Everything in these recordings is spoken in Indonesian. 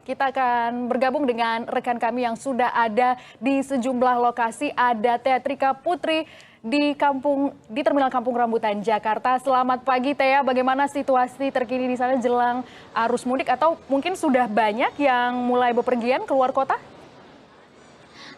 Kita akan bergabung dengan rekan kami yang sudah ada di sejumlah lokasi. Ada Teatrika Putri di Terminal Kampung Rambutan, Jakarta. Selamat pagi, Tea. Bagaimana situasi terkini di sana jelang arus mudik atau mungkin sudah banyak yang mulai bepergian keluar kota?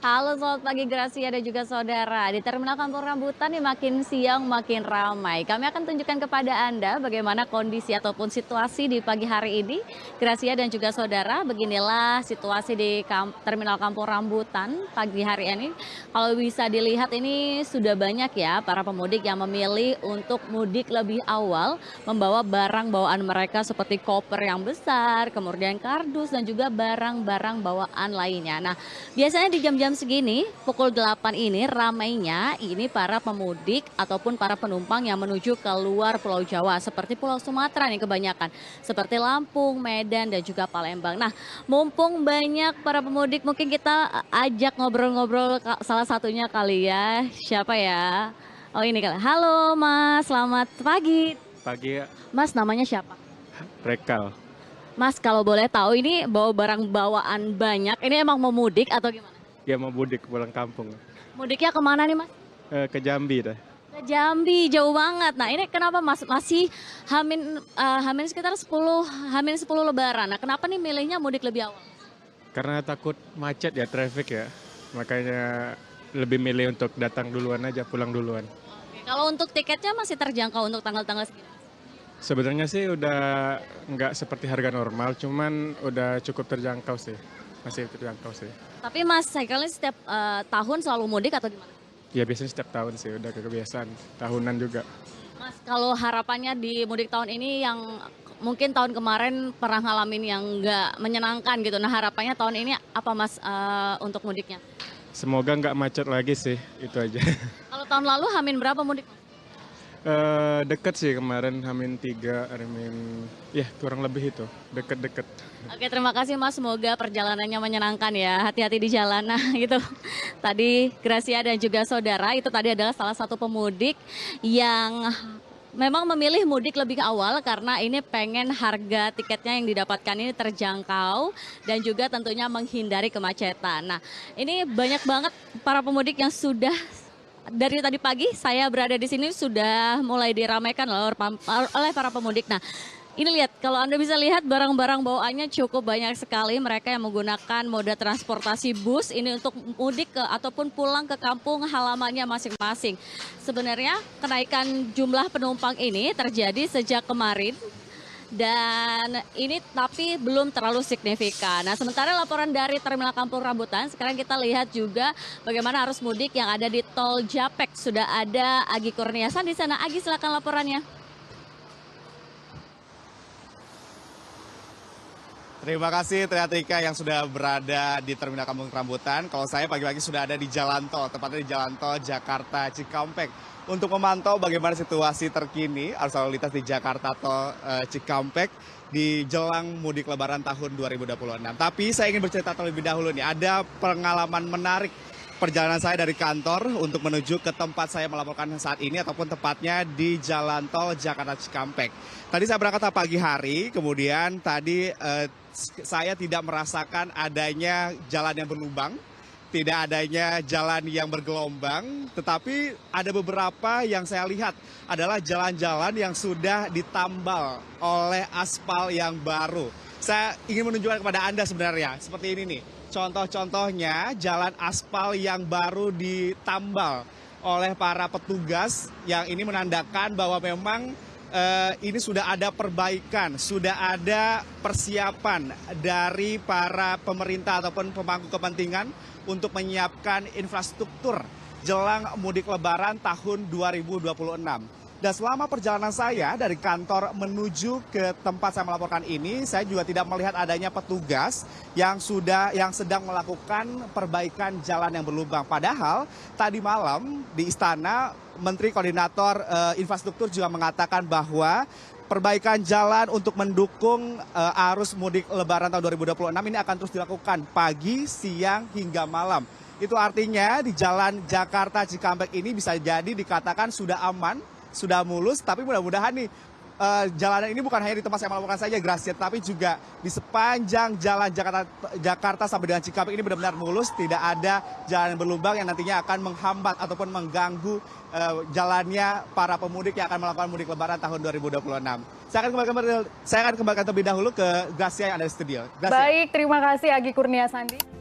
Halo, selamat pagi Gracia dan juga saudara. Di Terminal Kampung Rambutan nih makin siang makin ramai. Kami akan tunjukkan kepada Anda bagaimana kondisi ataupun situasi di pagi hari ini. Gracia dan juga saudara, beginilah situasi di Terminal Kampung Rambutan pagi hari ini. Kalau bisa dilihat ini sudah banyak ya para pemudik yang memilih untuk mudik lebih awal, membawa barang bawaan mereka seperti koper yang besar, kemudian kardus dan juga barang-barang bawaan lainnya. Nah, biasanya di jam-jam segini, pukul 8 ini ramainya ini para pemudik ataupun para penumpang yang menuju ke luar Pulau Jawa seperti Pulau Sumatera nih kebanyakan. Seperti Lampung, Medan dan juga Palembang. Nah, mumpung banyak para pemudik mungkin kita ajak ngobrol-ngobrol salah satunya kali ya. Siapa ya? Oh ini kali. Halo Mas, selamat pagi. Pagi ya, Mas namanya siapa? Rekal. Mas kalau boleh tahu ini bawa barang bawaan banyak, ini emang mau mudik atau gimana? Ya mau mudik pulang kampung. Mudiknya kemana nih Mas? Ke Jambi dah. Ke Jambi, jauh banget. Nah ini kenapa Mas masih hamin sekitar 10 Lebaran. Nah kenapa nih milihnya mudik lebih awal? Karena takut macet ya, traffic ya. Makanya lebih milih untuk datang duluan aja, pulang duluan. Oke, kalau untuk tiketnya masih terjangkau untuk tanggal-tanggal segini? Sebenarnya sih udah nggak seperti harga normal, cuman udah cukup terjangkau sih. Masih terjangkau sih. Tapi Mas, cycle setiap tahun selalu mudik atau gimana? Ya biasanya setiap tahun sih, udah kebiasaan. Tahunan juga. Mas, kalau harapannya di mudik tahun ini yang mungkin tahun kemarin pernah ngalamin yang nggak menyenangkan gitu. Nah harapannya tahun ini apa Mas untuk mudiknya? Semoga nggak macet lagi sih, itu aja. Kalau tahun lalu hamin berapa mudik? Deket sih kemarin, Hamin 3, ya kurang lebih itu, deket-deket. Oke, terima kasih Mas. Semoga perjalanannya menyenangkan ya. Hati-hati di jalan. Nah, gitu. Tadi Gracia dan juga saudara itu tadi adalah salah satu pemudik yang memang memilih mudik lebih awal karena ini pengen harga tiketnya yang didapatkan ini terjangkau dan juga tentunya menghindari kemacetan. Nah, ini banyak banget para pemudik yang sudah dari tadi pagi saya berada di sini sudah mulai diramaikan oleh para pemudik. Nah, ini lihat, kalau Anda bisa lihat barang-barang bawaannya cukup banyak sekali. Mereka yang menggunakan moda transportasi bus ini untuk mudik ke ataupun pulang ke kampung halamannya masing-masing. Sebenarnya kenaikan jumlah penumpang ini terjadi sejak kemarin. Dan ini tapi belum terlalu signifikan. Nah sementara laporan dari Terminal Kampung Rambutan, sekarang kita lihat juga bagaimana arus mudik yang ada di Tol Japek. Sudah ada Agi Kurniasan di sana. Agi silakan laporannya. Terima kasih Teatrika yang sudah berada di Terminal Kampung Rambutan. Kalau saya pagi-pagi sudah ada di Jalan Tol, tepatnya di Jalan Tol Jakarta Cikampek. Untuk memantau bagaimana situasi terkini arus lalu lintas di Jakarta Tol Cikampek di jelang mudik Lebaran tahun 2026. Tapi saya ingin bercerita terlebih dahulu nih, ada pengalaman menarik perjalanan saya dari kantor untuk menuju ke tempat saya melaporkan saat ini ataupun tepatnya di Jalan Tol Jakarta Cikampek. Tadi saya berangkat pagi hari, kemudian tadi saya tidak merasakan adanya jalan yang berlubang, tidak adanya jalan yang bergelombang, tetapi ada beberapa yang saya lihat adalah jalan-jalan yang sudah ditambal oleh aspal yang baru. Saya ingin menunjukkan kepada Anda sebenarnya, seperti ini nih. Contoh-contohnya jalan aspal yang baru ditambal oleh para petugas yang ini menandakan bahwa memang ini sudah ada perbaikan, sudah ada persiapan dari para pemerintah ataupun pemangku kepentingan untuk menyiapkan infrastruktur jelang mudik Lebaran tahun 2026. Dan selama perjalanan saya dari kantor menuju ke tempat saya melaporkan ini, saya juga tidak melihat adanya petugas yang sedang melakukan perbaikan jalan yang berlubang. Padahal tadi malam di Istana, Menteri Koordinator Infrastruktur juga mengatakan bahwa perbaikan jalan untuk mendukung arus mudik Lebaran tahun 2026 ini akan terus dilakukan pagi, siang, hingga malam. Itu artinya di jalan Jakarta Cikampek ini bisa jadi dikatakan sudah aman, sudah mulus, tapi mudah-mudahan nih jalanan ini bukan hanya di tempat saya melaporkan saja, Gracia, tapi juga di sepanjang jalan Jakarta sampai dengan Cikampek ini benar-benar mulus, tidak ada jalan berlubang yang nantinya akan menghambat ataupun mengganggu jalannya para pemudik yang akan melakukan mudik lebaran tahun 2026. Saya akan kembalikan terlebih dahulu ke Gracia yang ada di studio. Gracia. Baik, terima kasih Agi Kurnia Sandi.